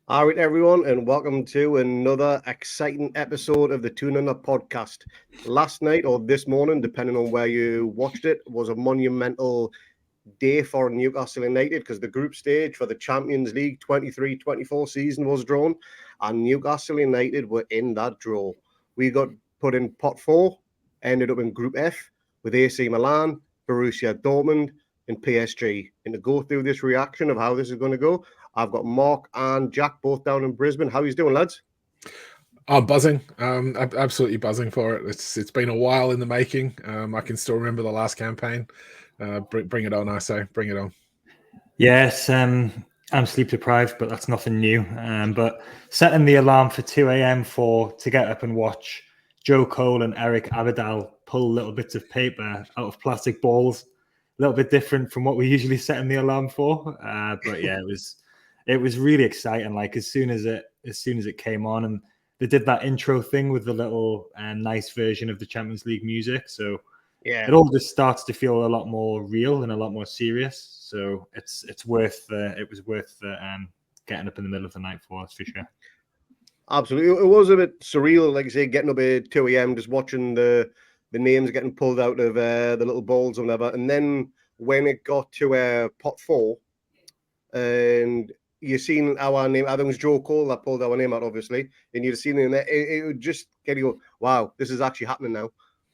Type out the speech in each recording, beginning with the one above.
All right, everyone, and welcome to another exciting episode of the Toon podcast. Last night or this morning, depending on where you watched it, was a monumental day for Newcastle United because the group stage for the Champions League 23-24 season was drawn, and Newcastle United were in that draw. We got put in pot four, ended up in Group F with AC Milan, Borussia Dortmund, and PSG. And to go through this reaction of how this is going to go, I've got Mark and Jack both down in Brisbane. How are you doing, lads? I'm buzzing. Absolutely buzzing for it. It's been a while in the making. I can still remember the last campaign. Bring it on, I say. Bring it on. Yes, I'm sleep deprived, but that's nothing new. But setting the alarm for 2 a.m. to get up and watch Joe Cole and Eric Abidal pull little bits of paper out of plastic balls, a little bit different from what we usually setting the alarm for. But yeah, it was really exciting. Like as soon as it came on, and they did that intro thing with the little nice version of the Champions League music, so. Yeah, it all just starts to feel a lot more real and a lot more serious. So it was worth getting up in the middle of the night for us for sure. absolutely. It was a bit surreal, like I say, getting up at 2 a.m. just watching the names getting pulled out of the little balls or whatever. And then when it got to pot four, and you've seen our name, I think it was Joe Cole that pulled our name out, obviously, and you've seen it in there, it would just get you, wow, this is actually happening now.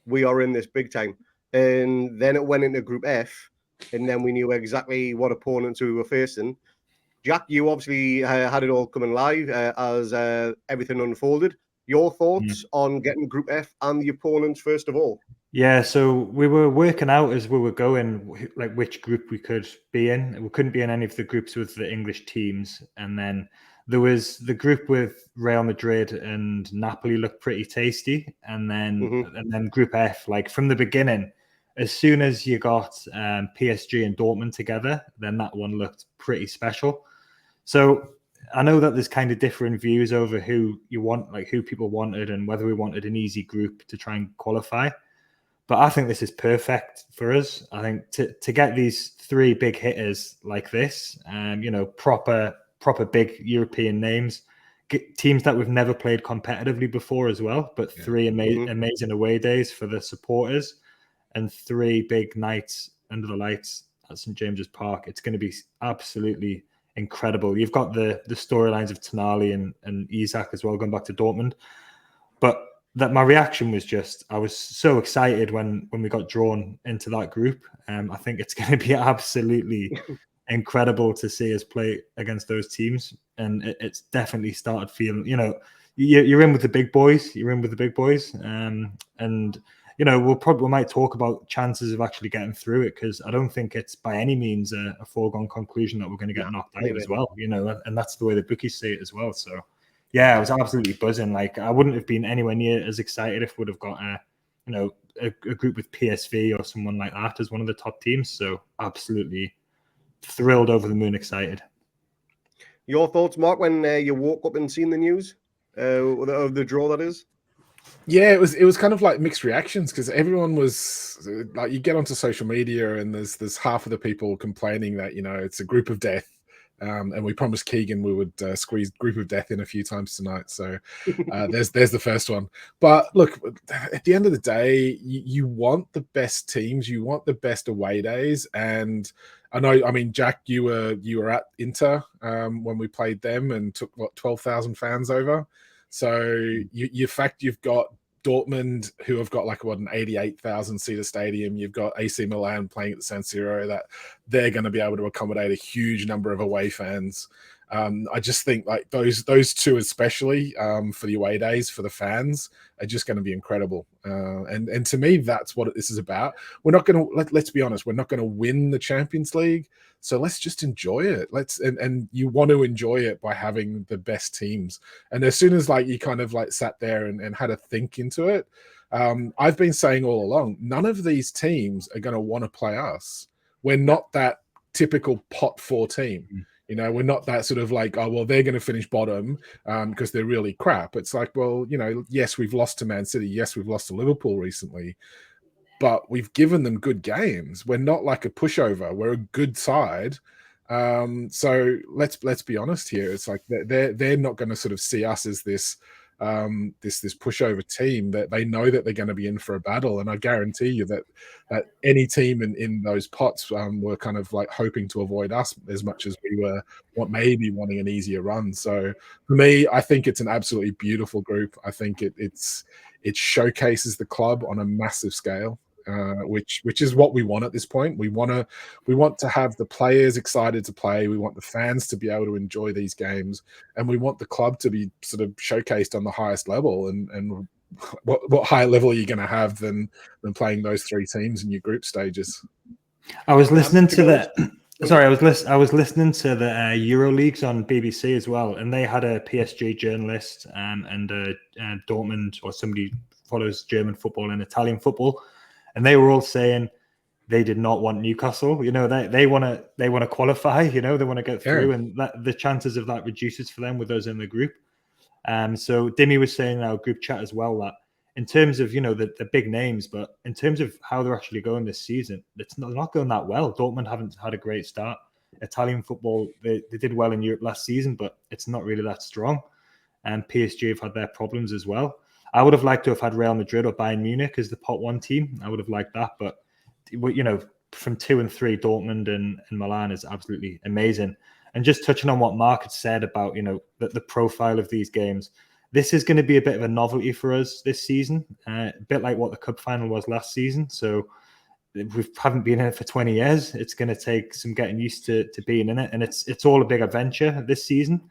We are in this big time. And then it went into Group F, and then we knew exactly what opponents we were facing. Jack, you obviously had it all coming live as everything unfolded. Your thoughts on getting Group F and the opponents, first of all? Yeah, so we were working out as we were going, like which group we could be in. We couldn't be in any of the groups with the English teams. And then there was the group with Real Madrid and Napoli looked pretty tasty. And then Group F, like from the beginning, as soon as you got PSG and Dortmund together, then that one looked pretty special. So I know that there's kind of different views over who you want, like who people wanted and whether we wanted an easy group to try and qualify. But I think this is perfect for us. I think to get these three big hitters like this, proper big European names, teams that we've never played competitively before as well, but three amazing away days for the supporters and three big nights under the lights at St. James's Park. It's going to be absolutely incredible. You've got the storylines of Tonali and Isak as well, going back to Dortmund. But that my reaction was just, I was so excited when we got drawn into that group. I think it's going to be absolutely incredible to see us play against those teams. And it's definitely started feeling, you're in with the big boys. You're in with the big boys. And we might talk about chances of actually getting through it, because I don't think it's by any means a foregone conclusion that we're going to get knocked out as well. And that's the way the bookies see it as well. So. Yeah, I was absolutely buzzing. Like I wouldn't have been anywhere near as excited if we'd have got a group with PSV or someone like that as one of the top teams. So absolutely thrilled, over the moon, excited. Your thoughts, Mark, when you woke up and seen the news of the draw, that is? Yeah, it was kind of like mixed reactions, because everyone was like, you get onto social media and there's half of the people complaining that it's a group of death. And we promised Keegan we would squeeze Group of Death in a few times tonight. So there's the first one. But look, at the end of the day, you want the best teams, you want the best away days. And I mean, Jack, you were at Inter when we played them and took 12,000 fans over. So you've got Dortmund, who have got an 88,000 seater stadium. You've got AC Milan playing at the San Siro, that they're going to be able to accommodate a huge number of away fans. I just think like those two, especially for the away days for the fans, are just going to be incredible. And to me, that's what this is about. We're not going to let's be honest. We're not going to win the Champions League, so let's just enjoy it. And you want to enjoy it by having the best teams. And as soon as you kind of sat there and had a think into it, I've been saying all along, none of these teams are going to want to play us. We're not that typical pot four team. We're not that sort of oh, well, they're going to finish bottom because they're really crap. It's like, well, yes, we've lost to Man City. Yes, we've lost to Liverpool recently. But we've given them good games. We're not like a pushover. We're a good side. So let's be honest here. It's like they're not going to sort of see us as this this pushover team. That they know that they're going to be in for a battle, and I guarantee you that any team in those pots were kind of like hoping to avoid us as much as we were maybe wanting an easier run. So for me, I think it's an absolutely beautiful group. I think it showcases the club on a massive scale. Which is what we want at this point. We want to have the players excited to play. We want the fans to be able to enjoy these games, and we want the club to be sort of showcased on the highest level. And what higher level are you going to have than playing those three teams in your group stages? I was listening to the. Sorry, I was listening to the Euro Leagues on BBC as well, and they had a PSG journalist and Dortmund or somebody follows German football and Italian football. And they were all saying they did not want Newcastle. You know, they want to qualify. You know, they want to get through, and that the chances of that reduces for them with those in the group. So Dimmy was saying in our group chat as well that in terms of the big names, but in terms of how they're actually going this season, they're not going that well. Dortmund haven't had a great start. Italian football, they did well in Europe last season, but it's not really that strong. And PSG have had their problems as well. I would have liked to have had Real Madrid or Bayern Munich as the pot one team. I would have liked that. But, from 2 and 3, Dortmund and Milan is absolutely amazing. And just touching on what Mark had said about, the profile of these games, this is going to be a bit of a novelty for us this season, a bit like what the cup final was last season. So we haven't been in it for 20 years. It's going to take some getting used to being in it. And it's all a big adventure this season.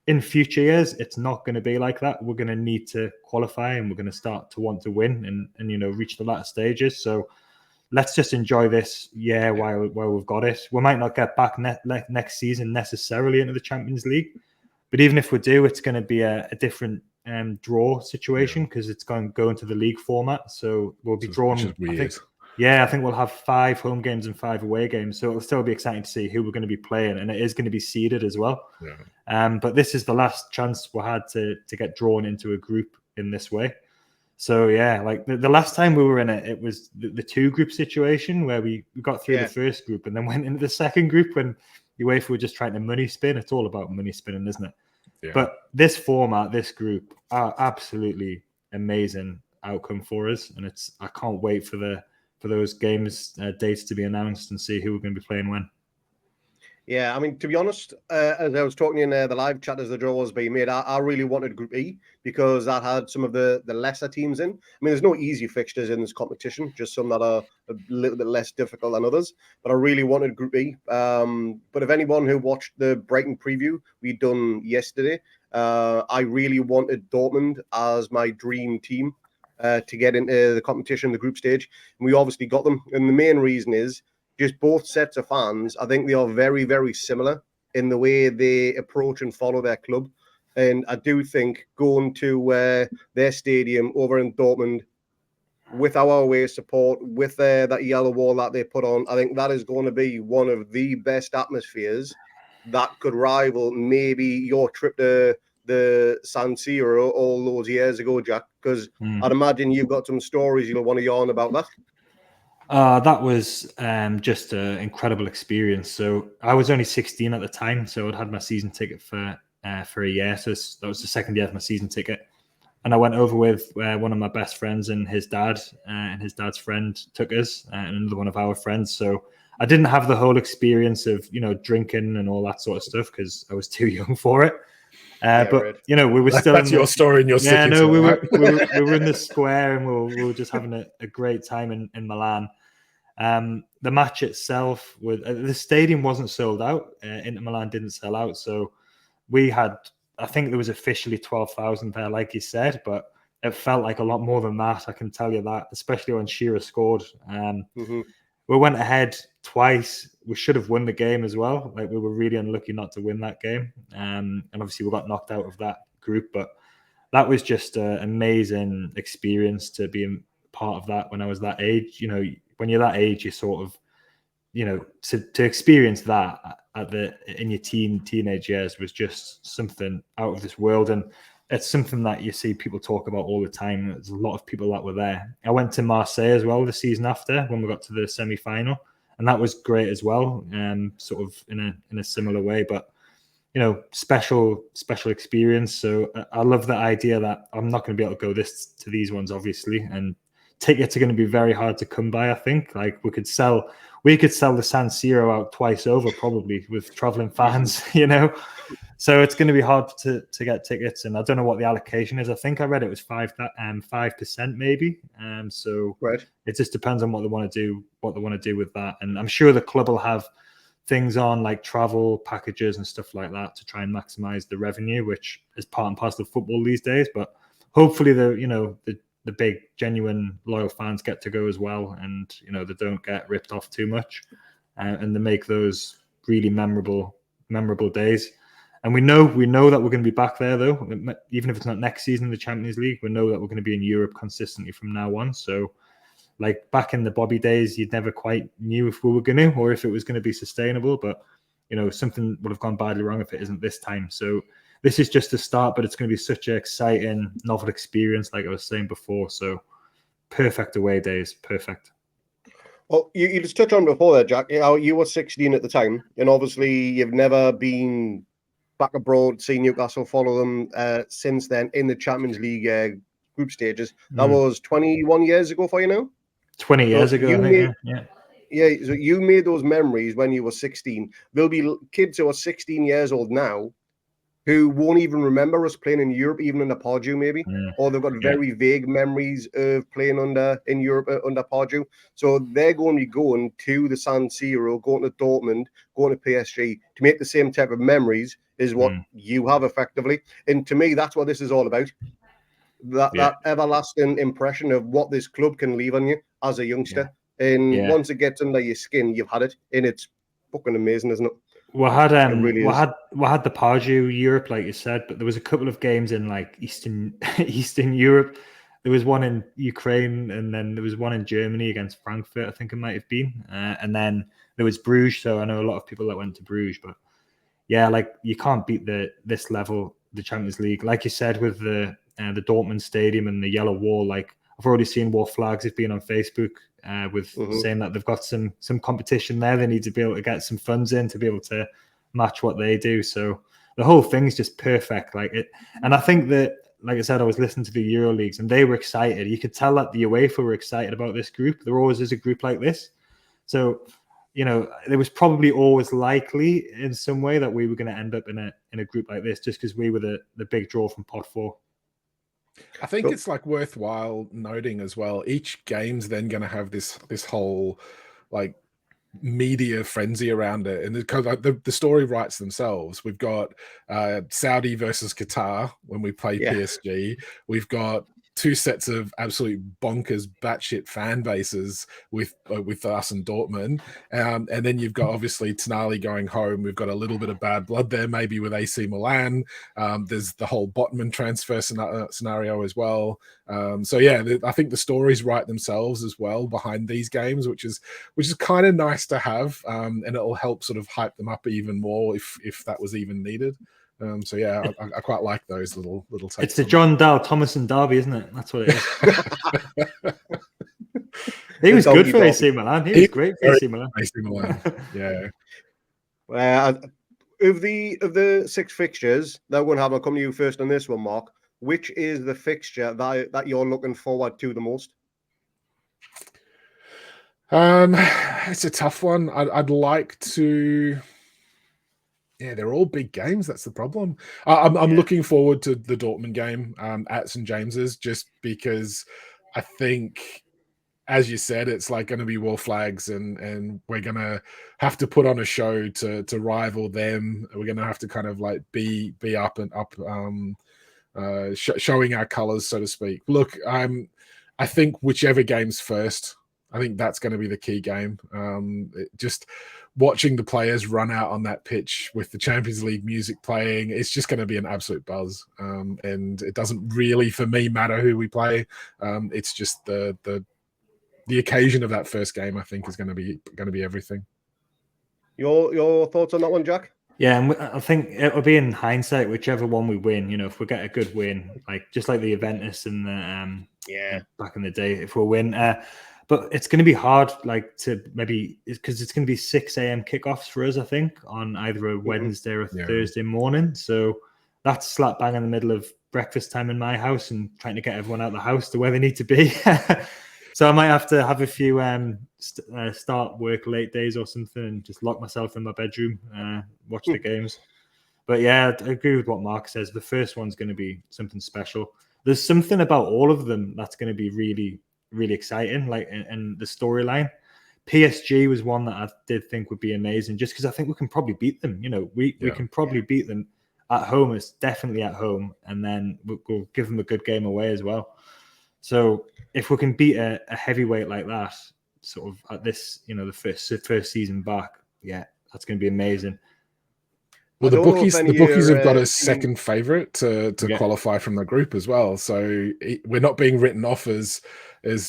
In future years, it's not going to be like that. We're going to need to qualify, and we're going to start to want to win and reach the latter stages. So let's just enjoy this while we've got it. We might not get back next season necessarily into the Champions League, but even if we do, it's going to be a different draw situation because it's going to go into the league format. So we'll be drawn. I think we'll have 5 home games and 5 away games. So it'll still be exciting to see who we're going to be playing. And it is going to be seeded as well. Yeah. But this is the last chance we had to get drawn into a group in this way. So, like the last time we were in it, it was the 2-group situation where we got through the first group and then went into the second group when UEFA were just trying to money spin. It's all about money spinning, isn't it? Yeah. But this format, this group, are absolutely amazing outcome for us. And I can't wait for those games dates to be announced and see who we're going to be playing when. Yeah, I mean, to be honest, as I was talking in the live chat as the draw was being made, I really wanted Group E because that had some of the lesser teams in. I mean, there's no easy fixtures in this competition, just some that are a little bit less difficult than others. But I really wanted Group E. But if anyone who watched the Brighton preview we'd done yesterday, I really wanted Dortmund as my dream team to get into the competition, the group stage. And we obviously got them. And the main reason is just both sets of fans. I think they are very, very similar in the way they approach and follow their club. And I do think going to their stadium over in Dortmund with our away support, with that yellow wall that they put on, I think that is going to be one of the best atmospheres that could rival maybe your trip to the San Siro all those years ago, Jack, because I'd imagine you've got some stories you'll want to yarn about that. That was just an incredible experience. So I was only 16 at the time, so I'd had my season ticket for a year. So that was the second year of my season ticket. And I went over with one of my best friends and his dad, and his dad's friend took us, and another one of our friends. So I didn't have the whole experience of, drinking and all that sort of stuff because I was too young for it. But right. We were still. That's your story, and you're sticking to it. We were in the square, and we were just having a great time in Milan. The match itself, the stadium wasn't sold out. Inter Milan didn't sell out, so we had. I think there was officially 12,000 there, like you said, but it felt like a lot more than that. I can tell you that, especially when Shearer scored. We went ahead twice. We should have won the game as well. Like, we were really unlucky not to win that game. And obviously we got knocked out of that group, but that was just an amazing experience to be part of that when I was that age. When you're that age, you sort of, to experience that in your teenage years was just something out of this world. And it's something that you see people talk about all the time. There's a lot of people that were there. I went to Marseille as well the season after when we got to the semi-final, and that was great as well. Sort of in a similar way, but special experience. So I love the idea that I'm not going to be able to go to these ones, obviously, and tickets are going to be very hard to come by. I think like we could sell the San Siro out twice over probably with traveling fans, So it's going to be hard to get tickets, and I don't know what the allocation is. I think I read it was 5% maybe. So right. It just depends on what they want to do with that. And I'm sure the club will have things on like travel packages and stuff like that to try and maximize the revenue, which is part and parcel of football these days. But hopefully the big genuine loyal fans get to go as well, and they don't get ripped off too much, and they make those really memorable days. And we know that we're going to be back there, though. Even if it's not next season in the Champions League, we know that we're going to be in Europe consistently from now on. So, like back in the Bobby days, you'd never quite knew if we were going to, or if it was going to be sustainable. But something would have gone badly wrong if it isn't this time. So this is just the start, but it's going to be such an exciting, novel experience, like I was saying before. So perfect away days, perfect. Well, you just touched on before there, Jack. You were 16 at the time, and obviously you've never been back abroad, seen Newcastle follow them since then in the Champions League group stages. That was 21 years ago for you now? 20 years ago, I think, yeah. Yeah, so you made those memories when you were 16. There'll be kids who are 16 years old now who won't even remember us playing in Europe, even under Pardew, maybe, or they've got very vague memories of playing in Europe under Pardew. So they're going to be going to the San Siro, going to Dortmund, going to PSG to make the same type of memories as what you have effectively. And to me, that's what this is all about. That everlasting impression of what this club can leave on you as a youngster. And once it gets under your skin, you've had it, and it's fucking amazing, isn't it? We had the Pardew Europe, like you said, but there was a couple of games in like Eastern Europe. There was one in Ukraine, and then there was one in Germany against Frankfurt, I think it might have been. And then there was Bruges. So I know a lot of people that went to Bruges, but yeah, like you can't beat this level, the Champions League. Like you said, with the Dortmund Stadium and the yellow wall, like I've already seen what flags have been on Facebook with saying that they've got some competition there. They need to be able to get some funds in to be able to match what they do. So the whole thing's just perfect. Like it, and I think that, like I said, I was listening to the Euro Leagues and they were excited. You could tell that the UEFA were excited about this group. There always is a group like this. So, it was probably always likely in some way that we were going to end up in a group like this, just because we were the big draw from pot 4. I think it's like worthwhile noting as well. Each game's then going to have this whole like media frenzy around it, and the story writes themselves. We've got Saudi versus Qatar when we play PSG. We've got 2 sets of absolute bonkers batshit fan bases with us and Dortmund, and then you've got obviously Tonali going home. We've got a little bit of bad blood there, maybe with AC Milan. There's the whole Botman transfer scenario as well. So yeah, I think the stories write themselves as well behind these games, which is kind of nice to have, and it'll help sort of hype them up even more if that was even needed. So yeah, I quite like those little takes. It's the John Dal Thomason derby, isn't it? That's what it is. He was good for AC Milan. He was great for AC Milan. AC Milan. Yeah. Of the 6 fixtures that we're going to have, I'll come to you first on this one, Mark. Which is the fixture that you're looking forward to the most? It's a tough one. I'd like to. Yeah, they're all big games. That's the problem. I'm looking forward to the Dortmund game at St James's, just because I think, as you said, it's like going to be war flags, and we're going to have to put on a show to rival them. We're going to have to kind of like be up and up, showing our colors, so to speak. Look, I think whichever game's first, I think that's going to be the key game. Just watching the players run out on that pitch with the Champions League music playing, it's just going to be an absolute buzz. And it doesn't really, for me, matter who we play. It's just the occasion of that first game, I think, is going to be everything. Your thoughts on that one, Jack? Yeah, and I think it'll be in hindsight, whichever one we win. If we get a good win, like just like the Juventus and the back in the day, if we win. But it's going to be hard, like to maybe because it's going to be 6 a.m. kickoffs for us, I think, on either a Wednesday or a Thursday morning. So that's slap bang in the middle of breakfast time in my house and trying to get everyone out of the house to where they need to be. So I might have to have a few start work late days or something and just lock myself in my bedroom, watch the games. But yeah, I agree with what Mark says. The first one's going to be something special. There's something about all of them that's going to be really, really exciting, like in the storyline. PSG was one that I did think would be amazing, just because I think we can probably beat them. We can probably beat them at home. It's definitely at home, and then we'll give them a good game away as well. So if we can beat a heavyweight like that, sort of at this, the first season back, yeah, that's going to be amazing. Well, the bookies have got a second favorite to qualify from the group as well. So we're not being written off as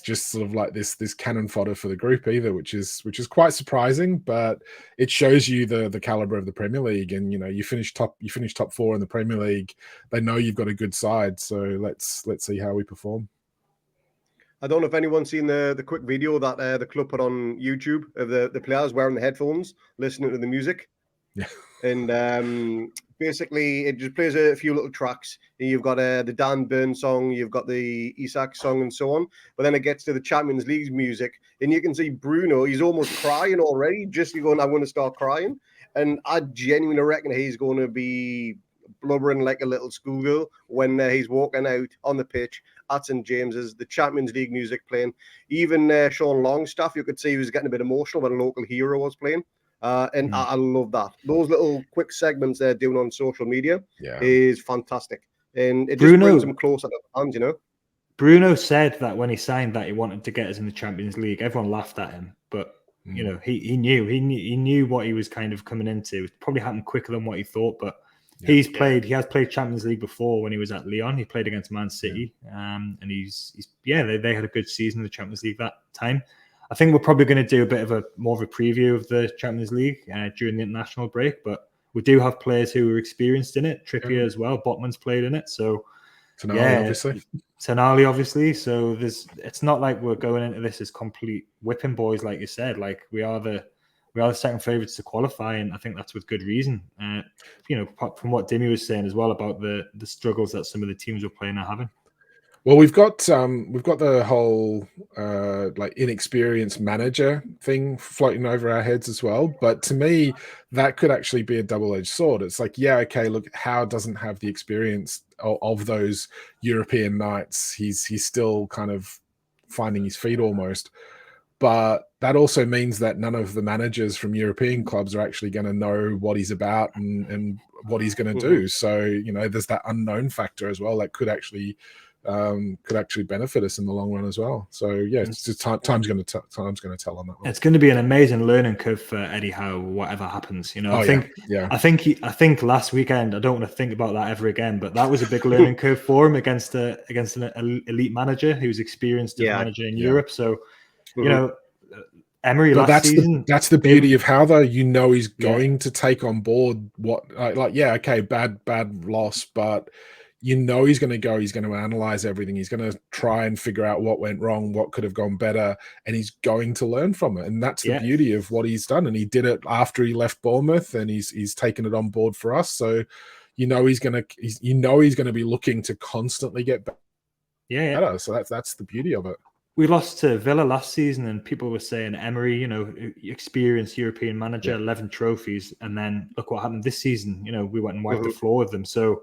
just sort of like this cannon fodder for the group either, which is quite surprising. But it shows you the caliber of the Premier League, and you finish top 4 in the Premier League. They know you've got a good side, so let's see how we perform. I don't know if anyone's seen the quick video that the club put on YouTube of the players wearing the headphones, listening to the music. Yeah. And basically, it just plays a few little tracks. You've got the Dan Burn song, you've got the Isak song, and so on. But then it gets to the Champions League music, and you can see Bruno. He's almost crying already. Just going, I'm going to start crying, and I genuinely reckon he's going to be blubbering like a little schoolgirl when he's walking out on the pitch at St James's. The Champions League music playing. Even Sean Longstaff, you could see he was getting a bit emotional when a local hero was playing. And I love that. Those little quick segments they're doing on social media is fantastic. And it just brings them closer to the fans, Bruno said that when he signed that he wanted to get us in the Champions League. Everyone laughed at him, but he knew what he was kind of coming into. It probably happened quicker than what he thought, but he has played Champions League before when he was at Lyon. He played against Man City, and they had a good season in the Champions League that time. I think we're probably going to do a bit of more of a preview of the Champions League during the international break, but we do have players who are experienced in it. Trippier as well. Botman's played in it, so Tonali obviously. So it's not like we're going into this as complete whipping boys, like you said. Like we are the second favourites to qualify, and I think that's with good reason. From what Dimmy was saying as well about the struggles that some of the teams we're playing are having. Well, we've got the whole like inexperienced manager thing floating over our heads as well. But to me, that could actually be a double-edged sword. It's like, look, Howe doesn't have the experience of those European nights. He's still kind of finding his feet almost. But that also means that none of the managers from European clubs are actually going to know what he's about and what he's going to do. So there's that unknown factor as well that could actually benefit us in the long run as well. So it's just time's going to tell on that one. It's going to be an amazing learning curve for Eddie Howe, whatever happens. I think last weekend, I don't want to think about that ever again, but that was a big learning curve for him against an elite manager who's experienced as a manager in Europe. So Emery season. That's the beauty of Howe, though. He's going to take on board what bad loss, but he's going to analyze everything. He's going to try and figure out what went wrong, what could have gone better, and he's going to learn from it. And that's the beauty of what he's done. And he did it after he left Bournemouth, and he's taken it on board for us. So he's going to be looking to constantly get better. So that's the beauty of it. We lost to Villa last season, and people were saying Emery, experienced European manager, 11 trophies, and then look what happened this season. We went and wiped the floor with them. So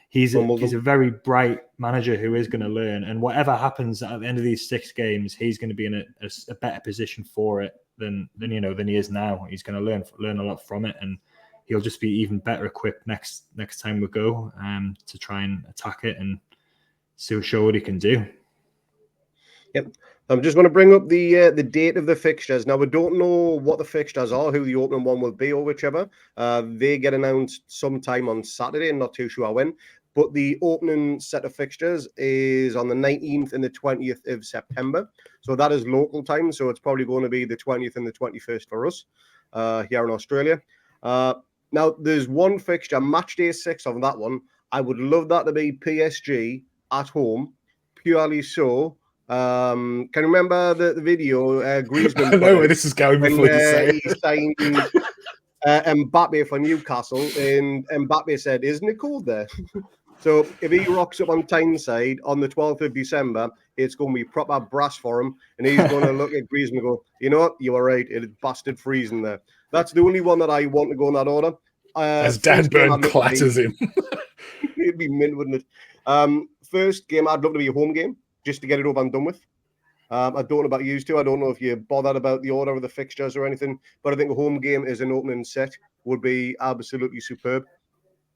he's a very bright manager who is going to learn, and whatever happens at the end of these 6 games, he's going to be in a better position for it than he is now. He's going to learn a lot from it, and he'll just be even better equipped next time we go to try and attack it and show what he can do. Yep. I'm just going to bring up the date of the fixtures. Now, we don't know what the fixtures are, who the opening one will be or whichever. They get announced sometime on Saturday, not too sure when. But the opening set of fixtures is on the 19th and the 20th of September. So that is local time. So it's probably going to be the 20th and the 21st for us here in Australia. Now, there's one fixture, match day 6 of that one. I would love that to be PSG at home, purely so Can you remember the video Griezmann I know where put this is going when before you say he it. signed Mbappe for Newcastle, and Mbappe said, "Isn't it cold there?" So if he rocks up on Tyneside on the 12th of December, it's going to be proper brass for him, and he's going to look at Griezmann and go, "You know what? You were right. It is bastard freezing there." That's the only one that I want to go in that order. As Dan First game, Burn I'd love to clatters be, him. it'd be mint, wouldn't it? First game, I'd love to be a home game just to get it over and done with. I don't know about you two. I don't know if you're bothered about the order of the fixtures or anything, but I think a home game as an opening set would be absolutely superb.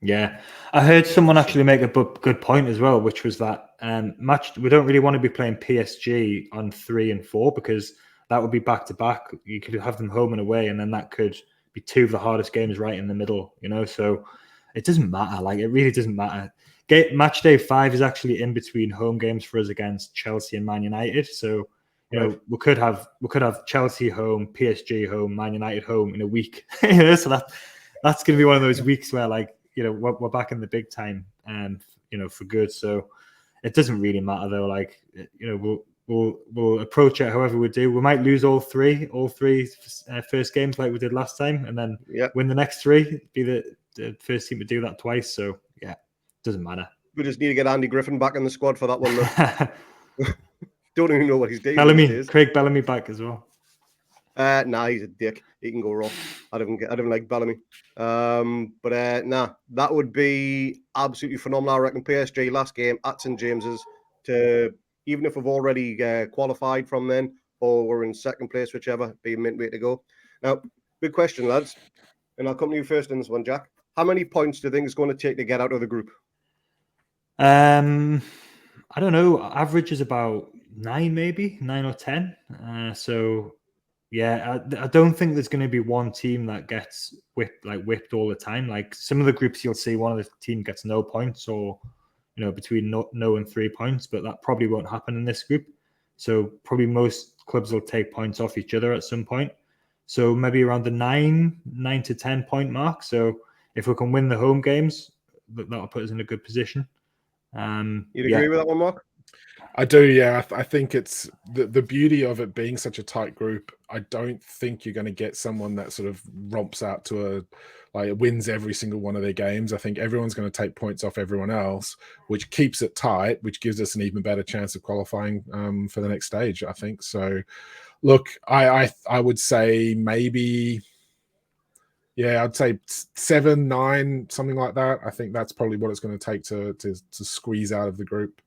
Yeah, I heard someone actually make a good point as well, which was that match. We don't really want to be playing PSG on 3 and 4 because that would be back to back. You could have them home and away, and then that could be 2 of the hardest games right in the middle. So it doesn't matter. Like, it really doesn't matter. Match day 5 is actually in between home games for us against Chelsea and Man United. So we could have Chelsea home, PSG home, Man United home in a week. So that's going to be one of those weeks where, like, we're back in the big time, for good. So it doesn't really matter though. Like, we'll approach it however we do. We might lose all three first games like we did last time, and then win the next 3. Be the first team to do that twice. So yeah, it doesn't matter. We just need to get Andy Griffin back in the squad for that one though. Don't even know what he's doing these days. Craig Bellamy back as well. Nah, he's a dick. He can go raw. I don't like Bellamy. That would be absolutely phenomenal. I reckon PSG last game at St James's, to even if we've already qualified from then or we're in second place, whichever, be a mint way to go. Now, big question, lads, and I'll come to you first in this one, Jack. How many points do you think it's going to take to get out of the group? I don't know. Average is about 9, maybe 9 or 10. So yeah, I don't think there's going to be one team that gets whipped all the time. Like, some of the groups you'll see one of the team gets no points, or between no and 3 points, but that probably won't happen in this group. So probably most clubs will take points off each other at some point. So maybe around the 9 to 10 point mark. So if we can win the home games, that'll put us in a good position. You'd agree with that one, Mark? I do, yeah. I think it's the beauty of it being such a tight group. I don't think you're going to get someone that sort of romps out to wins every single one of their games. I think everyone's going to take points off everyone else, which keeps it tight, which gives us an even better chance of qualifying for the next stage, I think. So, look, I would say maybe, yeah, I'd say 7, 9, something like that. I think that's probably what it's going to take to squeeze out of the group.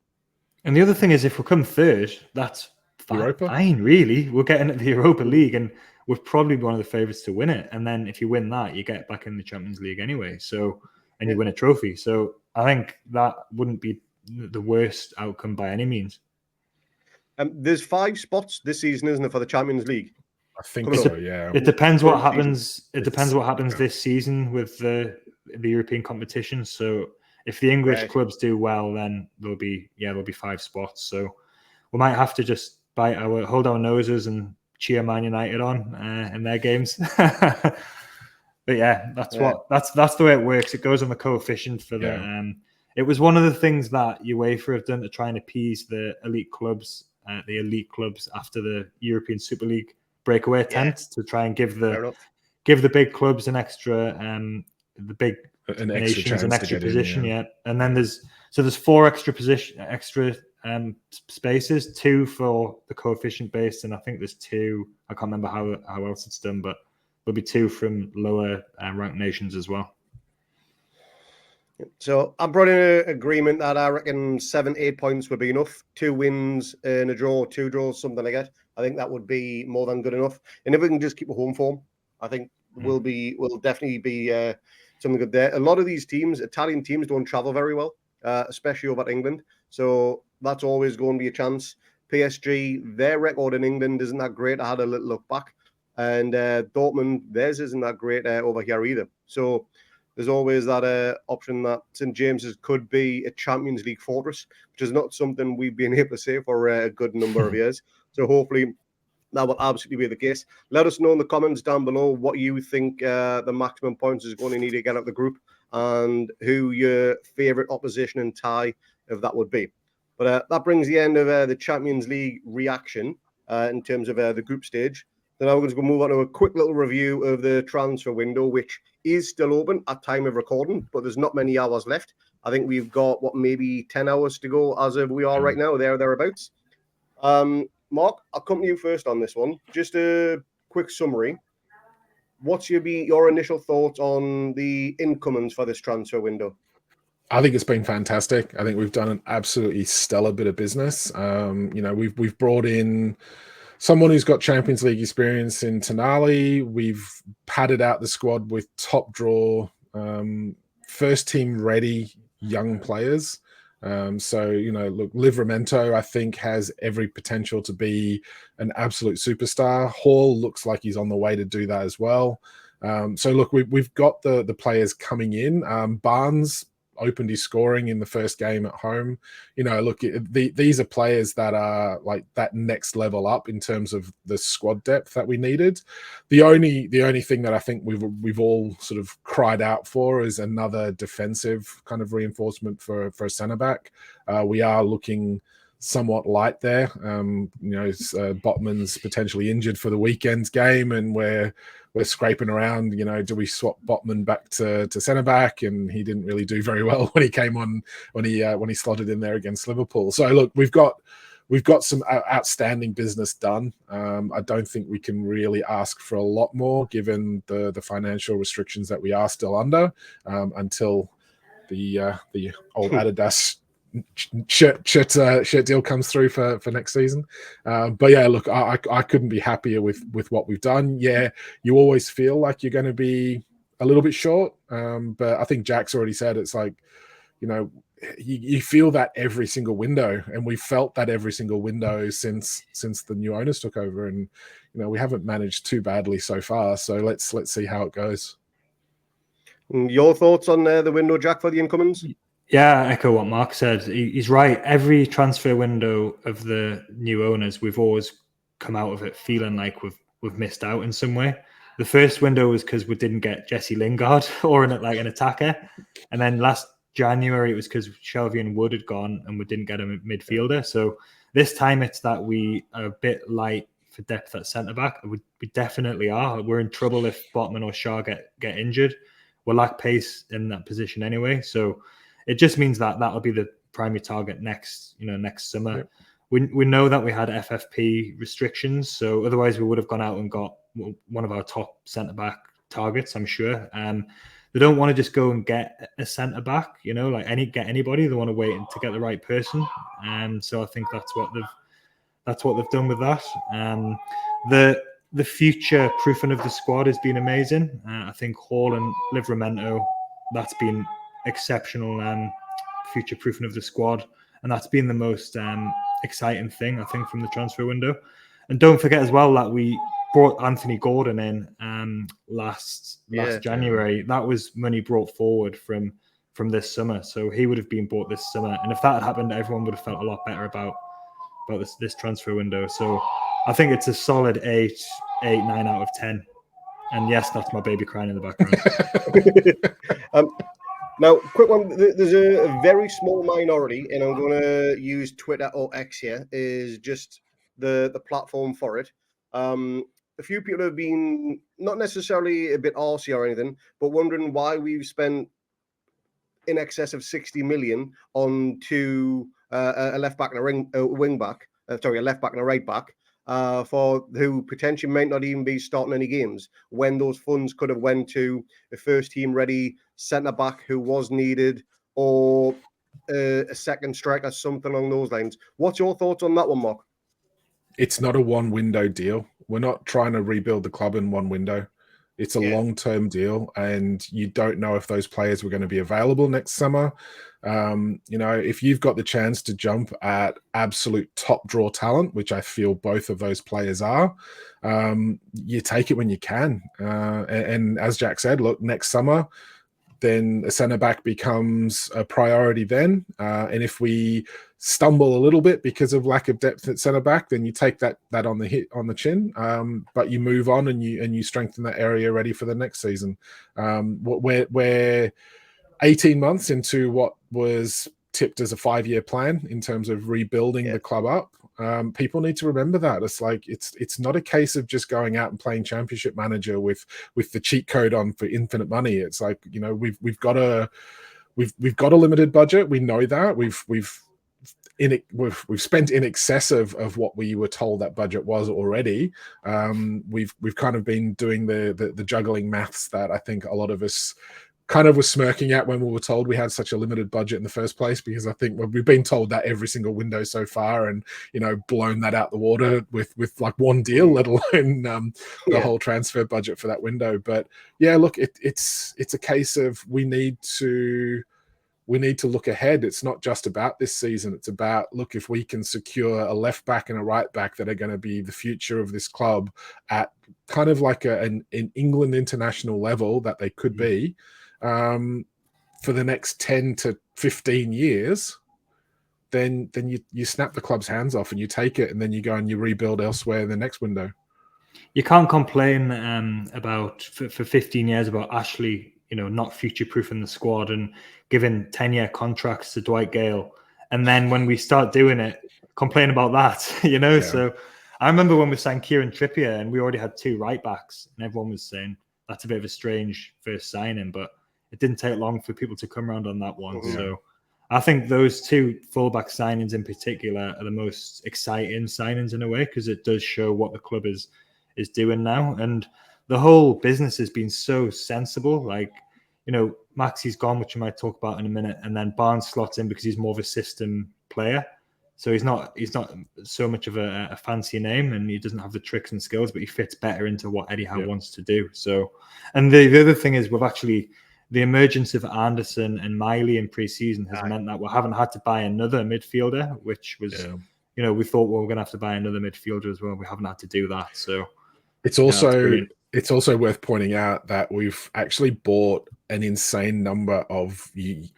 And the other thing is, if we come third, that's fine, really. We're getting at the Europa League, and we're probably one of the favourites to win it. And then if you win that, you get back in the Champions League anyway. So, and you win a trophy. So I think that wouldn't be the worst outcome by any means. There's 5 spots this season, isn't it, for the Champions League? I think so, yeah. It depends what happens. It depends what happens this season with the European competition. So if the English clubs do well, then there'll be 5 spots. So we might have to just hold our noses and cheer Man United on in their games. But yeah, that's the way it works. It goes on the coefficient for the. It was one of the things that UEFA have done to try and appease the elite clubs after the European Super League breakaway attempt, to try and give the big clubs an extra the big nations an extra position. And then there's 4 extra spaces, 2 for the coefficient based, and I think there's 2, I can't remember how else it's done, but there'll be 2 from lower ranked nations as well. So I brought in an agreement that I reckon 7, 8 points would be enough. 2 wins and a draw, 2 draws, something like that. I think that would be more than good enough. And if we can just keep a home form, I think we'll definitely be something good there. A lot of these teams, Italian teams, don't travel very well, especially over England. So that's always going to be a chance. PSG, their record in England isn't that great. I had a little look back. And Dortmund, theirs isn't that great over here either. So there's always that option that St James's could be a Champions League fortress, which is not something we've been able to say for a good number of years. So hopefully that will absolutely be the case. Let us know in the comments down below what you think the maximum points is going to need to get out of the group, and who your favourite opposition and tie, if that would be. But that brings the end of the Champions League reaction in terms of the group stage. Then I'm going to move on to a quick little review of the transfer window, which is still open at time of recording, but there's not many hours left. I think we've got, maybe 10 hours to go as of we are right now, thereabouts. Mark, I'll come to you first on this one. Just a quick summary. What's your initial thoughts on the incomings for this transfer window? I think it's been fantastic. I think we've done an absolutely stellar bit of business. We've brought in someone who's got Champions League experience in Tonali. We've padded out the squad with top draw, first team ready young players. Look, Livramento, I think, has every potential to be an absolute superstar. Hall looks like he's on the way to do that as well. Look, we've got the players coming in. Barnes opened his scoring in the first game at home. Look, these are players that are like that next level up in terms of the squad depth that we needed. The only thing that I think we've all sort of cried out for is another defensive kind of reinforcement for a centre back. We are looking somewhat light there. Botman's potentially injured for the weekend's game, and we're scraping around, do we swap Botman back to centre back? And he didn't really do very well when he came on, when he slotted in there against Liverpool. So look, we've got some outstanding business done. I don't think we can really ask for a lot more given the financial restrictions that we are still under until the old Adidas shirt deal comes through for next season. But yeah, look, I couldn't be happier with what we've done. Yeah, you always feel like you're going to be a little bit short, but I think Jack's already said it's like, you feel that every single window, and we felt that every single window since the new owners took over, and we haven't managed too badly so far. So let's see how it goes. Your thoughts on the window, Jack, for the incomings? Yeah, I echo what Mark said. He's right. Every transfer window of the new owners, we've always come out of it feeling like we've missed out in some way. The first window was because we didn't get Jesse Lingard or an attacker, and then last January it was because Shelby and Wood had gone and we didn't get a midfielder. So this time it's that we are a bit light for depth at centre back. We definitely are. We're in trouble if Botman or Shaw get injured. We lack pace in that position anyway. So it just means that that'll be the primary target next summer. Yep. We know that we had FFP restrictions, so otherwise we would have gone out and got one of our top centre back targets, I'm sure. They don't want to just go and get a centre back, get anybody. They want to wait to get the right person. So I think that's what they've done with that. The future proofing of the squad has been amazing. I think Hall and Livramento, that's been exceptional future proofing of the squad, and that's been the most exciting thing I think from the transfer window. And don't forget as well that we brought Anthony Gordon in last January. That was money brought forward from this summer, so he would have been bought this summer, and if that had happened, everyone would have felt a lot better about this transfer window. So I think it's a solid 8, 9 out of 10. And yes, that's my baby crying in the background. Now, quick one. There's a very small minority, and I'm going to use Twitter or X here, is just the platform for it. A few people have been not necessarily a bit arsy or anything, but wondering why we've spent in excess of 60 million on a left back and a wing back. A left back and a right back. For who potentially might not even be starting any games, when those funds could have went to a first team ready centre back who was needed, or a second striker, something along those lines. What's your thoughts on that one, Mark? It's not a one window deal. We're not trying to rebuild the club in one window. It's a long-term deal, and you don't know if those players were going to be available next summer. If you've got the chance to jump at absolute top draw talent, which I feel both of those players are, you take it when you can. And as Jack said, look, next summer, then a centre back becomes a priority then. And if we stumble a little bit because of lack of depth at centre back, then you take that on the chin. But you move on and you strengthen that area ready for the next season. We're 18 months into what was tipped as a 5-year plan in terms of rebuilding the club up. People need to remember that it's not a case of just going out and playing Championship Manager with the cheat code on for infinite money. It's like, we've got a limited budget. We know that we've spent in excess of what we were told that budget was already. We've kind of been doing the juggling maths that I think a lot of us kind of was smirking at when we were told we had such a limited budget in the first place, because I think we've been told that every single window so far, and blown that out the water with like one deal, let alone the whole transfer budget for that window. But yeah, look, it's a case of we need to look ahead. It's not just about this season. It's about, look, if we can secure a left back and a right back that are going to be the future of this club at kind of like an England international level that they could be, for the next 10 to 15 years, then you snap the club's hands off and you take it, and then you go and you rebuild elsewhere in the next window. You can't complain about for 15 years about Ashley, not future-proofing the squad and giving 10-year contracts to Dwight Gale, and then when we start doing it, complain about that. Yeah. So I remember when we signed Kieran Trippier and we already had 2 right backs, and everyone was saying that's a bit of a strange first signing, but it didn't take long for people to come around on that one. Mm-hmm. So I think those 2 fullback signings in particular are the most exciting signings in a way, because it does show what the club is doing now. And the whole business has been so sensible. Like, Maxi's gone, which we might talk about in a minute, and then Barnes slots in because he's more of a system player. So he's not so much of a fancy name, and he doesn't have the tricks and skills, but he fits better into what Eddie Howe wants to do. So, and the other thing is the emergence of Anderson and Miley in pre-season has meant that we haven't had to buy another midfielder, which was, we thought we were going to have to buy another midfielder as well. We haven't had to do that. So it's also worth pointing out that we've actually bought an insane number of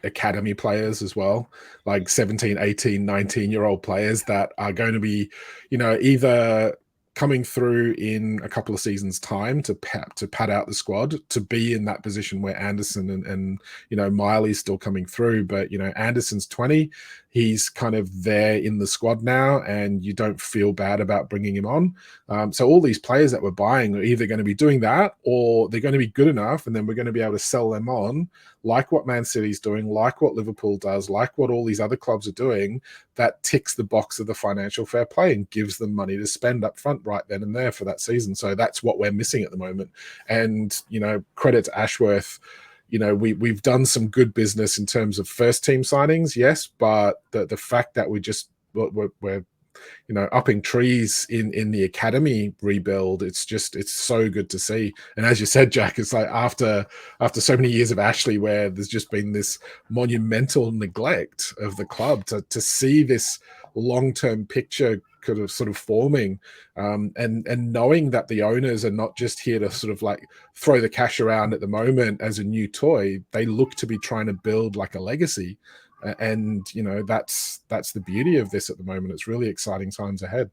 academy players as well, like 17, 18, 19-year-old players that are going to be, either coming through in a couple of seasons' time to pad out the squad, to be in that position where Anderson and Miley's still coming through. But Anderson's 20, he's kind of there in the squad now, and you don't feel bad about bringing him on. So all these players that we're buying are either going to be doing that, or they're going to be good enough, and then we're going to be able to sell them on, like what Man City's doing, like what Liverpool does, like what all these other clubs are doing, that ticks the box of the financial fair play and gives them money to spend up front right then and there for that season. So that's what we're missing at the moment. And, credit to Ashworth, we've done some good business in terms of first team signings, yes, but the fact that we're upping trees in the academy rebuild, it's so good to see. And as you said, Jack, it's like after so many years of Ashley, where there's just been this monumental neglect of the club, to see this long-term picture kind of sort of forming, and knowing that the owners are not just here to sort of like throw the cash around at the moment as a new toy. They look to be trying to build like a legacy. And that's the beauty of this at the moment. It's really exciting times ahead.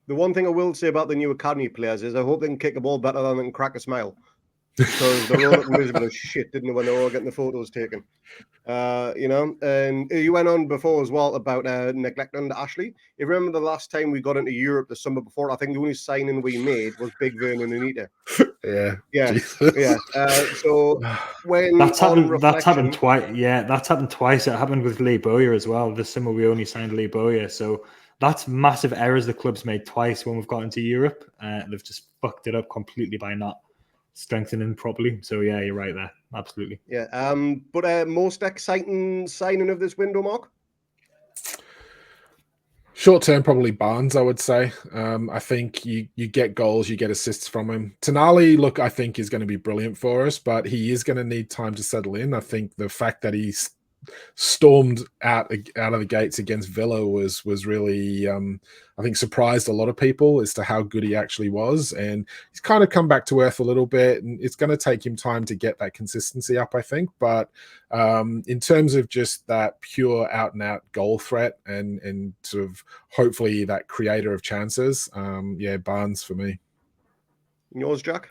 The one thing I will say about the new academy players is I hope they can kick a ball better than they can crack a smile, because they all look miserable as shit, didn't they, when they were all getting the photos taken? And you went on before as well about neglecting Ashley. If you remember the last time we got into Europe the summer before, I think the only signing we made was Big Vern and Anita. Yeah. So when that's happened twice. Yeah, that's happened twice. It happened with Lee Bowyer as well. This summer we only signed Lee Bowyer. So that's massive errors the club's made twice when we've got into Europe. They've just fucked it up completely by not strengthening properly. So yeah, you're right there. Absolutely. Yeah. But most exciting signing of this window, Mark? Short term, probably Barnes, I would say. I think you get goals, you get assists from him. Tonali, look, I think is going to be brilliant for us, but he is going to need time to settle in. I think the fact that he's stormed out of the gates against Villa was really I think surprised a lot of people as to how good he actually was, and he's kind of come back to earth a little bit, and it's going to take him time to get that consistency up, I think. But in terms of just that pure out and out goal threat and sort of hopefully that creator of chances, Barnes for me. Yours, Jack?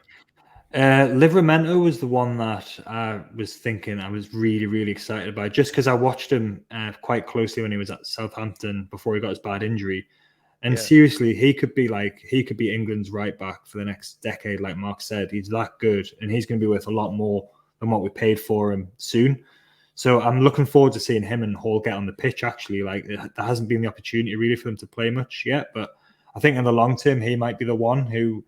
Livramento was the one that I was thinking I was really, really excited about, just because I watched him quite closely when he was at Southampton before he got his bad injury. And seriously, he could be England's right back for the next decade, like Mark said. He's that good, and he's going to be worth a lot more than what we paid for him soon. So I'm looking forward to seeing him and Hall get on the pitch. Actually, like there hasn't been the opportunity really for them to play much yet, but I think in the long term he might be the one who,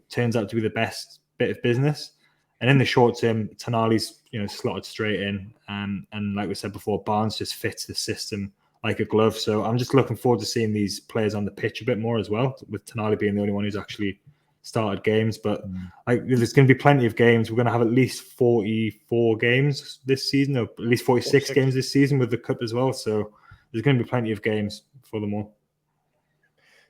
turns out to be the best bit of business. And in the short term, Tonali's slotted straight in, and like we said before, Barnes just fits the system like a glove. So I'm just looking forward to seeing these players on the pitch a bit more as well, with Tonali being the only one who's actually started games. But like, there's going to be plenty of games. We're going to have at least 44 games this season, or at least 46 games this season with the cup as well. So there's going to be plenty of games for them all.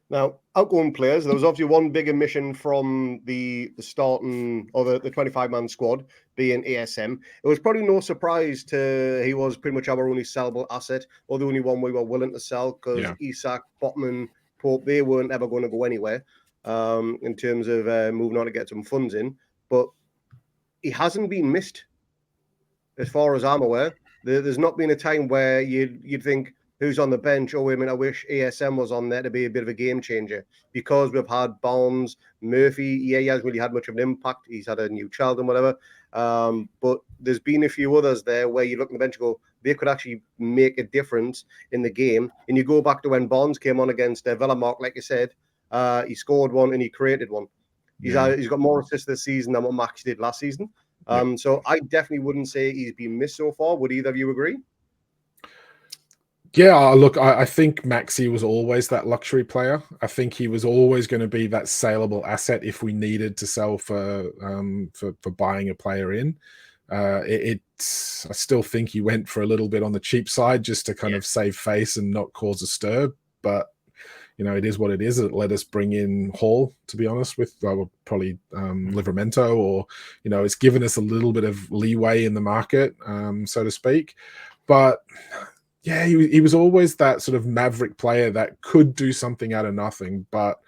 Now, outgoing players, there was obviously one big omission from the starting, or the 25-man squad, being ASM. It was probably no surprise he was pretty much our only sellable asset, or the only one we were willing to sell, because Isak, Botman, Pope, they weren't ever going to go anywhere in terms of moving on to get some funds in. But he hasn't been missed, as far as I'm aware. There's not been a time where you'd think, who's on the bench? Oh, wait a minute, I wish ASM was on there to be a bit of a game changer, because we've had Barnes, Murphy. Yeah, he hasn't really had much of an impact. He's had a new child and whatever. But there's been a few others there where you look on the bench and go, they could actually make a difference in the game. And you go back to when Barnes came on against Velamark, like you said, he scored one and he created one. He's got more assists this season than what Max did last season. So I definitely wouldn't say he's been missed so far. Would either of you agree? Yeah, look, I think Maxi was always that luxury player. I think he was always going to be that saleable asset if we needed to sell for buying a player in. I still think he went for a little bit on the cheap side just to kind of save face and not cause a stir. But it is what it is. It let us bring in Hall, to be honest, with probably Livramento, or it's given us a little bit of leeway in the market, so to speak. But yeah, he was always that sort of maverick player that could do something out of nothing, but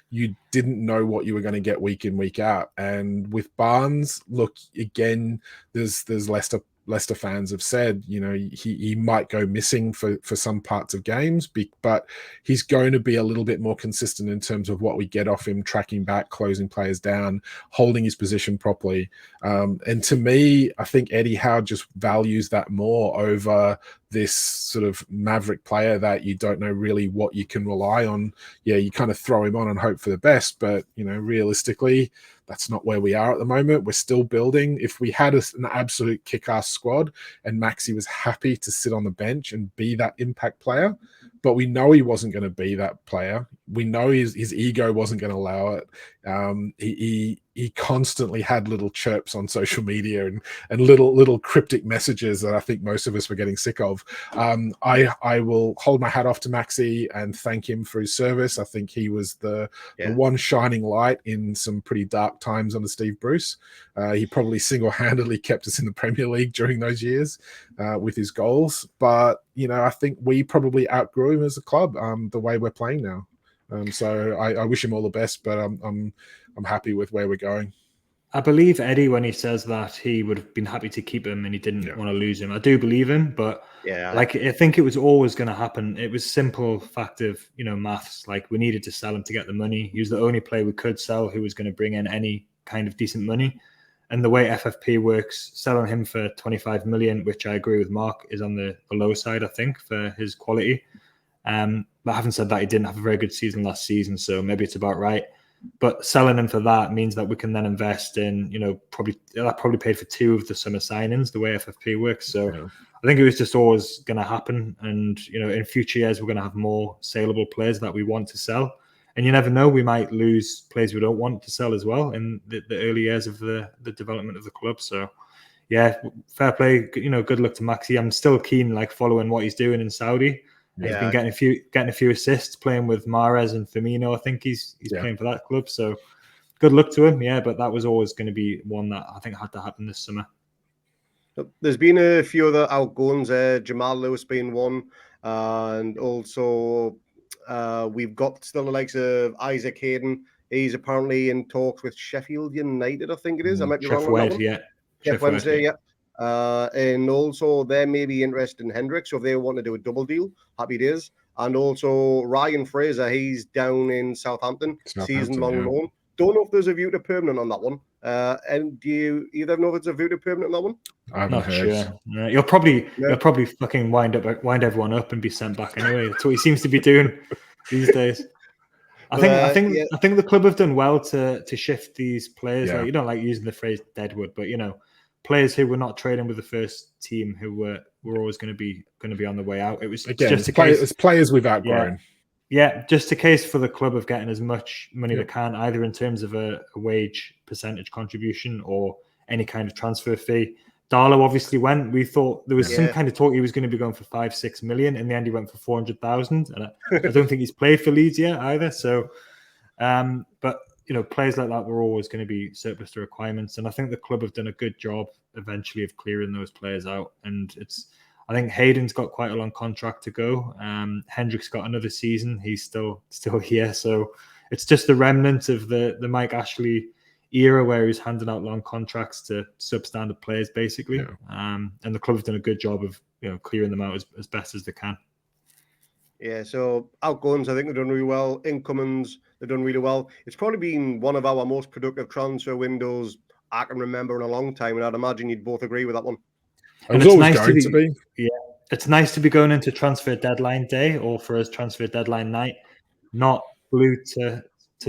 you didn't know what you were going to get week in, week out. And with Barnes, look, again, there's Leicester fans have said, he might go missing for some parts of games, but he's going to be a little bit more consistent in terms of what we get off him, tracking back, closing players down, holding his position properly. And to me, I think Eddie Howe just values that more over this sort of maverick player that you don't know really what you can rely on. Yeah, you kind of throw him on and hope for the best, but realistically, that's not where we are at the moment. We're still building. If we had an absolute kick-ass squad and Maxi was happy to sit on the bench and be that impact player, but we know he wasn't going to be that player. We know his ego wasn't going to allow it. He constantly had little chirps on social media and little cryptic messages that I think most of us were getting sick of. I will hold my hat off to Maxi and thank him for his service. I think he was the one shining light in some pretty dark times under Steve Bruce. He probably single-handedly kept us in the Premier League during those years with his goals. But I think we probably outgrew him as a club the way we're playing now. So I wish him all the best, but I'm happy with where we're going. I believe Eddie when he says that he would have been happy to keep him and he didn't want to lose him. I do believe him, but I think it was always going to happen. It was simple fact of maths. Like, we needed to sell him to get the money. He was the only player we could sell who was going to bring in any kind of decent money. And the way FFP works, selling him for 25 million, which I agree with Mark, is on the low side, I think, for his quality. But having said that, he didn't have a very good season last season, so maybe it's about right. But selling him for that means that we can then invest in, probably paid for 2 of the summer signings, the way FFP works. So I think it was just always going to happen. And, in future years, we're going to have more saleable players that we want to sell. And you never know, we might lose players we don't want to sell as well in the early years of the development of the club. So, yeah, fair play. Good luck to Maxi. I'm still keen, following what he's doing in Saudi. He's been getting a few assists, playing with Mahrez and Firmino. I think he's playing for that club. So good luck to him. Yeah, but that was always going to be one that I think had to happen this summer. There's been a few other outgoings. Jamal Lewis being one, and also we've got still the likes of Isaac Hayden. He's apparently in talks with Sheffield United, I think it is. I might be Chef wrong on that one. yeah. Chef Wednesday, yeah. And also they may be interested in Hendrick, so if they want to do a double deal, happy days. And also Ryan Fraser, he's down in Southampton season-long loan. Don't know if there's a view to permanent on that one. And do you either know if it's a view to permanent on that one? I haven't heard. Sure. No, you'll probably fucking wind everyone up and be sent back anyway. That's what he seems to be doing these days. I think the club have done well to shift these players. Yeah. Like, you don't like using the phrase deadwood, but players who were not trading with the first team who were always going to be on the way out. It was just a case. It's players we've outgrown. Yeah, just a case for the club of getting as much money they can, either in terms of a wage percentage contribution or any kind of transfer fee. Darlow obviously went. We thought there was some kind of talk he was going to be going for 5-6 million. In the end, he went for 400,000, and I don't think he's played for Leeds yet either. So, but players like that were always going to be surplus to requirements, and I think the club have done a good job eventually of clearing those players out. And I think Hayden's got quite a long contract to go. Hendrick's got another season. He's still here, so it's just the remnant of the Mike Ashley era where he's handing out long contracts to substandard players, basically. And the club have done a good job of clearing them out as best as they can. Yeah, so outgoings, I think they've done really well. Incomings, they've done really well. It's probably been one of our most productive transfer windows I can remember in a long time, and I'd imagine you'd both agree with that one. And it's nice to be. Yeah, it's nice to be going into transfer deadline day, or for us, transfer deadline night, not glued to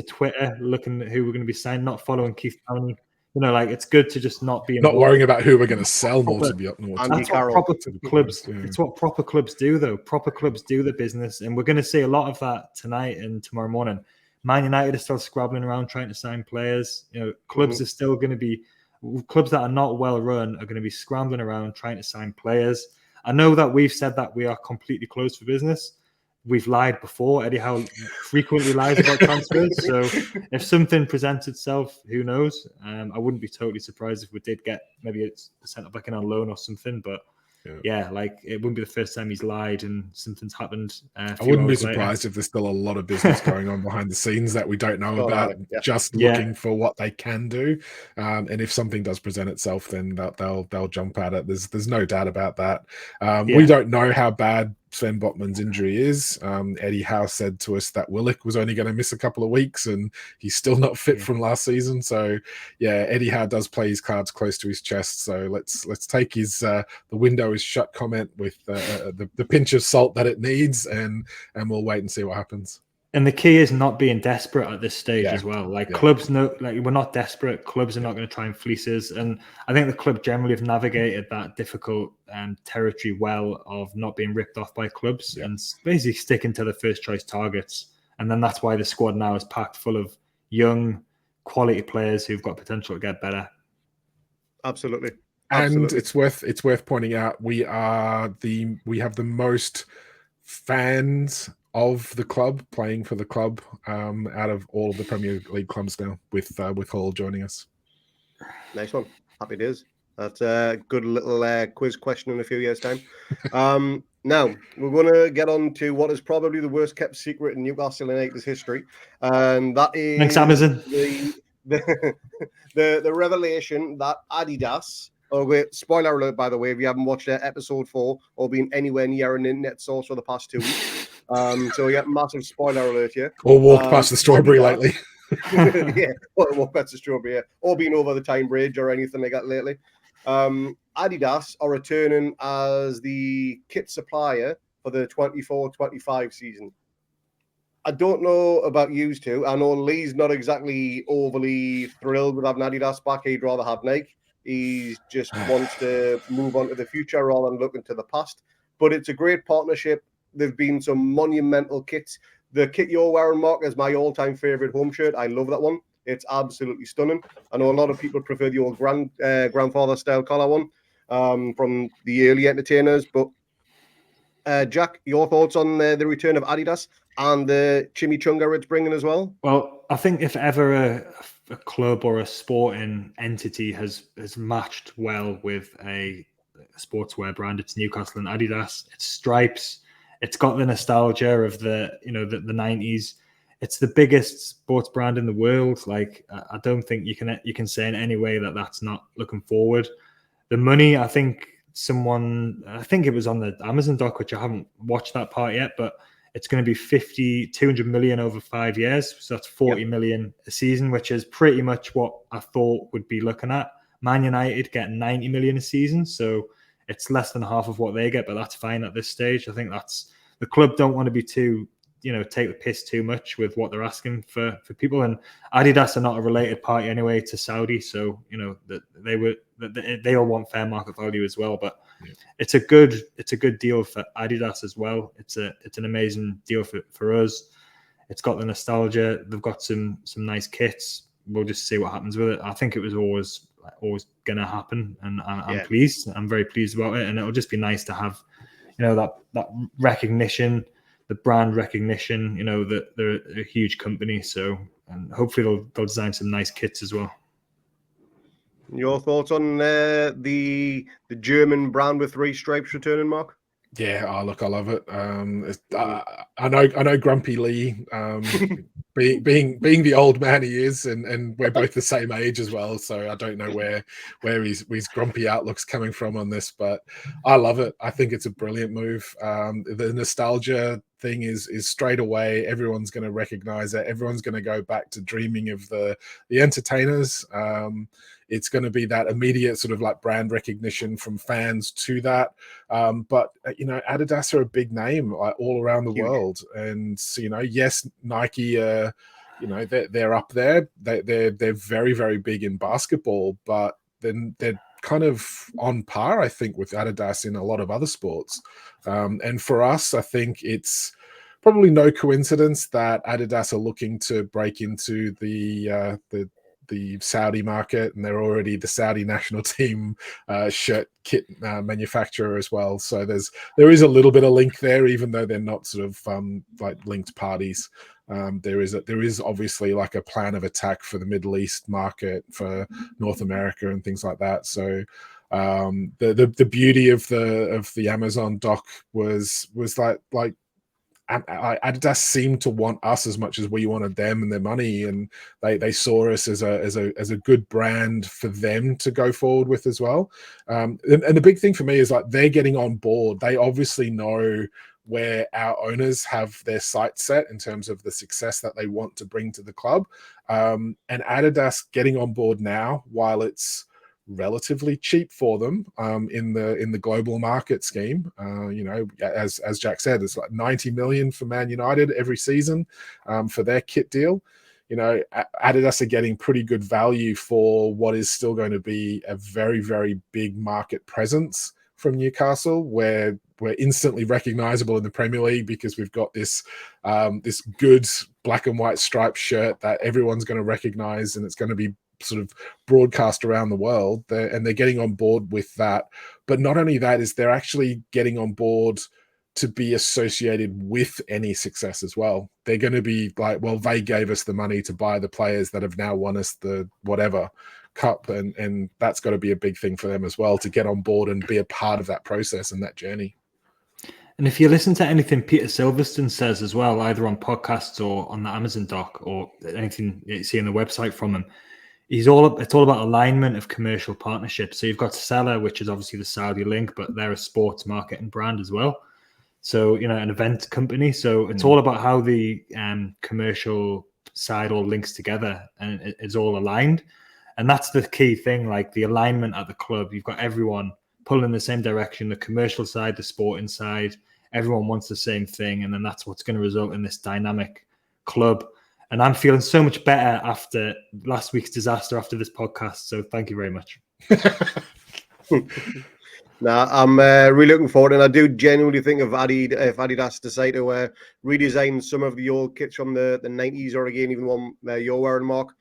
Twitter looking at who we're going to be signed, not following Keith Townley. It's good to just not be not worrying about who we're going to sell more to be up north. That's what proper clubs. It's what proper clubs do, though. Proper clubs do the business, and we're going to see a lot of that tonight and tomorrow morning. Man United are still scrabbling around trying to sign players. Clubs are still going to be clubs that are not well run are going to be scrambling around trying to sign players. I know that we've said that we are completely closed for business. We've lied before. Eddie Howe frequently lies about transfers. So if something presents itself, who knows? I wouldn't be totally surprised if we did get maybe it's centre back in on loan or something. But it wouldn't be the first time he's lied and something's happened. I wouldn't be surprised if there's still a lot of business going on behind the scenes that we don't know about, just looking for what they can do. And if something does present itself, then they'll jump at it. There's no doubt about that. We don't know how bad Sven Botman's injury is. Eddie Howe said to us that Willock was only going to miss a couple of weeks and he's still not fit from last season. So Eddie Howe does play his cards close to his chest. So let's take his the window is shut comment with the pinch of salt that it needs, and we'll wait and see what happens. And the key is not being desperate at this stage as well. Clubs know, we're not desperate. Clubs are not going to try and fleece us. And I think the club generally have navigated that difficult territory well of not being ripped off by clubs and basically sticking to the first choice targets. And then that's why the squad now is packed full of young, quality players who've got potential to get better. Absolutely. And it's worth pointing out we have the most fans of the club playing for the club out of all of the Premier League clubs now, with Hall joining us. Nice one. Happy days. That's a good little quiz question in a few years' time. Now we're going to get on to what is probably the worst kept secret in Newcastle United's history, and that is thanks, Amazon. The revelation that Adidas. Oh, wait, spoiler alert, by the way, if you haven't watched episode 4 or been anywhere near an internet source for the past 2 weeks. Massive spoiler alert here. Or walked past the strawberry lately. Or walked past the strawberry, or been over the Tyne Bridge or anything like that lately. Adidas are returning as the kit supplier for the 24-25 season. I don't know about you two. I know Lee's not exactly overly thrilled with having Adidas back. He'd rather have Nike. He just wants to move on to the future rather than looking to the past. But it's a great partnership. There've been some monumental kits. The kit you're wearing, Mark, is my all-time favorite home shirt. I love that one. It's absolutely stunning. I know a lot of people prefer the old grandfather-style collar one from the early entertainers. But Jack, your thoughts on the return of Adidas and the chimichurri it's bringing as well? Well, I think if ever a club or a sporting entity has matched well with a sportswear brand, it's Newcastle and Adidas. It's stripes. It's got the nostalgia of the 90s. it's the biggest sports brand in the world. Like, I don't think you can say in any way that that's not looking forward. The money, I think it was on the Amazon doc, which I haven't watched that part yet, but it's going to be 200 million over 5 years. So that's 40 million a season, which is pretty much what I thought would be looking at. Man United get 90 million a season. So it's less than half of what they get, but that's fine at this stage. I think the club don't want to be too, take the piss too much with what they're asking for people. And Adidas are not a related party anyway to Saudi. So, they all want fair market value as well, but it's a good deal for Adidas as well. It's an amazing deal for us. It's got the nostalgia. They've got some nice kits. We'll just see what happens with it. I think it was always going to happen, and I'm pleased. I'm very pleased about it, and it'll just be nice to have, that recognition, the brand recognition. That they're a huge company. So, and hopefully they'll design some nice kits as well. Your thoughts on the German brand with 3 stripes returning, Mark? Yeah, look, I love it. I know Grumpy Lee, being the old man he is, and we're both the same age as well. So I don't know where his grumpy outlook's coming from on this, but I love it. I think it's a brilliant move. The nostalgia thing is straight away. Everyone's going to recognize it. Everyone's going to go back to dreaming of the entertainers. It's going to be that immediate sort of like brand recognition from fans to that. But Adidas are a big name like all around the world, and yes, Nike, they're up there. They're very, very big in basketball, but then they're kind of on par, I think, with Adidas in a lot of other sports. And for us, I think it's probably no coincidence that Adidas are looking to break into the Saudi market, and they're already the Saudi national team shirt kit manufacturer as well. So there is a little bit of link there, even though they're not sort of like linked parties. There is obviously like a plan of attack for the Middle East market, for North America and things like that. So the beauty of the Amazon doc was like Adidas seemed to want us as much as we wanted them and their money, and they saw us as a good brand for them to go forward with as well. And the big thing for me is like they're getting on board. They obviously know where our owners have their sights set in terms of the success that they want to bring to the club. And Adidas getting on board now, while it's relatively cheap for them in the global market scheme. As Jack said, it's like 90 million for Man United every season for their kit deal. Adidas are getting pretty good value for what is still going to be a very, very big market presence from Newcastle, where we're instantly recognizable in the Premier League because we've got this good black and white striped shirt that everyone's going to recognize, and it's going to be sort of broadcast around the world. They're getting on board with that. But not only that, is they're actually getting on board to be associated with any success as well. They're going to be like, well, they gave us the money to buy the players that have now won us the whatever cup, and that's got to be a big thing for them as well, to get on board and be a part of that process and that journey. And if you listen to anything Peter Silverstone says as well, either on podcasts or on the Amazon doc or anything you see on the website from him, it's all about alignment of commercial partnerships. So you've got Seller, which is obviously the Saudi link, but they're a sports marketing brand as well. So, an event company. So it's all about how the commercial side all links together and it's all aligned. And that's the key thing, like the alignment at the club. You've got everyone pulling in the same direction, the commercial side, the sporting side. Everyone wants the same thing. And then that's what's going to result in this dynamic club. And I'm feeling so much better after last week's disaster after this podcast. So thank you very much. I'm really looking forward, and I do genuinely think if Adidas decide to redesign some of the old kits from the 90s, or again, even one you're wearing, Mark,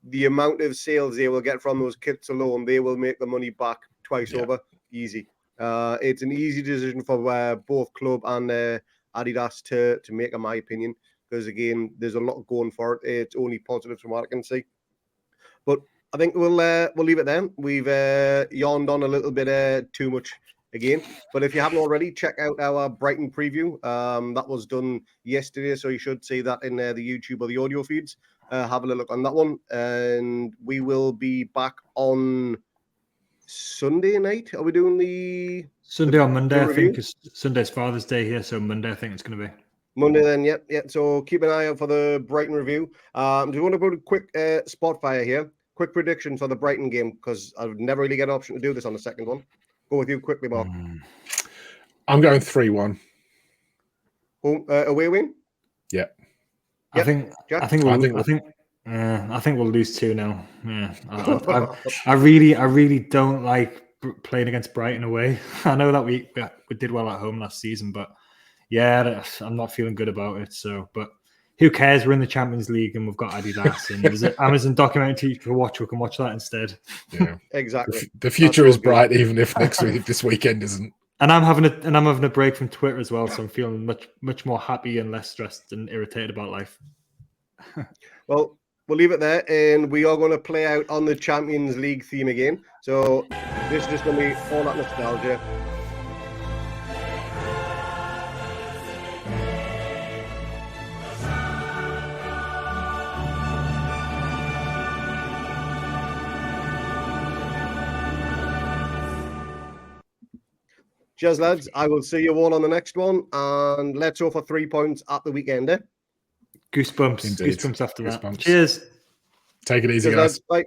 the amount of sales they will get from those kits alone, they will make the money back twice over. Easy. It's an easy decision for both club and Adidas to make, in my opinion, because again, there's a lot going for it. It's only positive from what I can see. But I think we'll leave it then. We've yawned on a little bit too much again. But if you haven't already, check out our Brighton preview. That was done yesterday, so you should see that in the YouTube or the audio feeds. Have a look on that one, and we will be back on Sunday night. Are we doing the Sunday or Monday? I review? think Sunday's Father's Day here, so Monday I think it's going to be. Monday then, yep. So keep an eye out for the Brighton review. Do you want to put a quick spot fire here? Quick prediction for the Brighton game, because I would never really get an option to do this on the second one. Go with you quickly, Mark. I'm going 3-1. Away win? Yeah. I think we'll lose 2-0. Yeah, I really don't like playing against Brighton away. I know that we did well at home last season, but yeah, I'm not feeling good about it. So, but who cares? We're in the Champions League and we've got Adidas, and there's an Amazon documentary you can watch. We can watch that instead. Yeah, exactly. The future is bright, even if this weekend isn't. And I'm having a break from Twitter as well, so I'm feeling much more happy and less stressed and irritated about life. Well, we'll leave it there, and we are going to play out on the Champions League theme again. So this is just going to be all that nostalgia. Cheers, lads. I will see you all on the next one, and let's go for 3 points at the weekend. Goosebumps. Indeed. Goosebumps after that. Goosebumps. Cheers. Take it easy, Cheers, guys. lads. Bye.